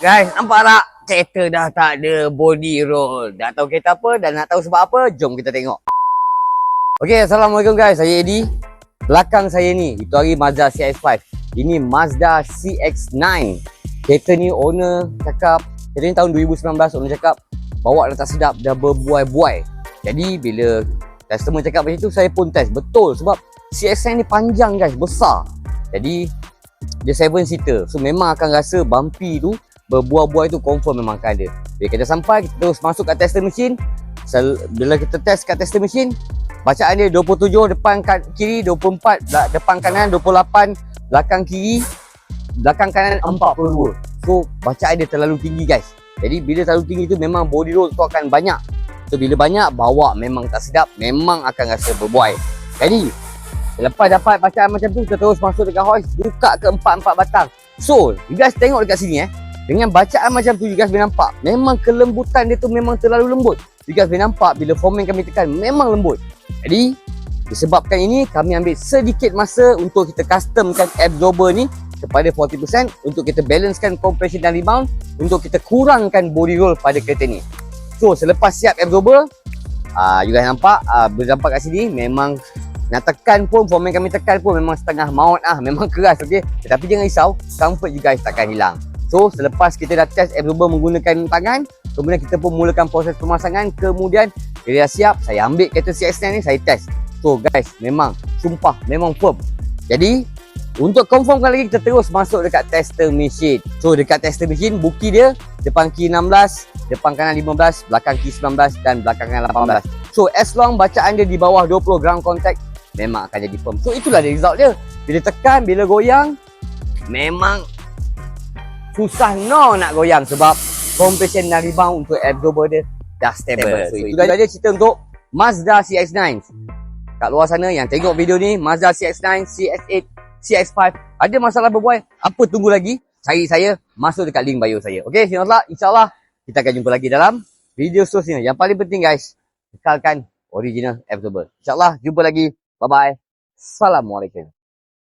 Guys, nampak tak? Kereta dah tak ada body roll. Dah tahu kereta apa dan nak tahu sebab apa? Jom kita tengok. Okay, Assalamualaikum guys. Saya Eddie. Belakang saya ni, itu hari Mazda CX-5. Ini Mazda CX-9. Kereta ni owner cakap, kereta ni tahun 2019, owner cakap bawa dah tak sedap, dah berbuai-buai. Jadi bila customer cakap macam tu, saya pun test. Betul sebab CX-9 ni panjang guys, besar. Jadi dia 7-seater. So memang akan rasa bumpy tu, berbuah-buah itu confirm memang akan ada. Bila kita sampai, kita terus masuk kat tester mesin. Bila kita test kat tester mesin, bacaan dia 27, depan kiri 24, depan kanan 28, belakang kiri, belakang kanan 42. So bacaan dia terlalu tinggi guys. Jadi bila terlalu tinggi tu memang body roll tu akan banyak. So bila banyak, bawa memang tak sedap, memang akan rasa berbuai. Jadi lepas dapat bacaan macam tu, kita terus masuk dekat hoist, buka ke 4 batang. So you guys tengok dekat sini dengan bacaan macam tu, you guys boleh nampak memang kelembutan dia tu memang terlalu lembut. You guys boleh nampak bila foreman kami tekan memang lembut. Jadi disebabkan ini, kami ambil sedikit masa untuk kita customkan absorber ni kepada 40% untuk kita balancekan compression dan rebound, untuk kita kurangkan body roll pada kereta ni. So selepas siap absorber, you guys nampak, boleh nampak kat sini memang nak tekan pun, foreman kami tekan pun memang setengah maut memang keras, okey. Tetapi jangan risau, comfort you guys takkan hilang. So selepas kita dah test absorber menggunakan tangan, kemudian kita pun mulakan proses pemasangan. Kemudian bila dah siap, saya ambil kereta CX-9 ni, saya test. So guys, memang sumpah memang firm. Jadi untuk confirmkan lagi, kita terus masuk dekat tester mesin. So dekat tester mesin, buki dia depan kiri 16, depan kanan 15, belakang kiri 19 dan belakang kanan 18. So as long bacaan dia di bawah 20 ground contact, memang akan jadi firm. So itulah dia result dia. Bila tekan, bila goyang, memang susah nak goyang sebab compression dan rebound untuk absorber dia dah stable. So itu dah dia cerita untuk Mazda CX-9. Kat luar sana yang tengok video ni, Mazda CX-9, CX-8, CX-5 ada masalah berbuai, apa tunggu lagi? Cari saya, masuk dekat link bio saya. Okey, insyaAllah kita akan jumpa lagi dalam video seterusnya. Yang paling penting guys, kekalkan original absorber. InsyaAllah jumpa lagi. Bye bye. Assalamualaikum.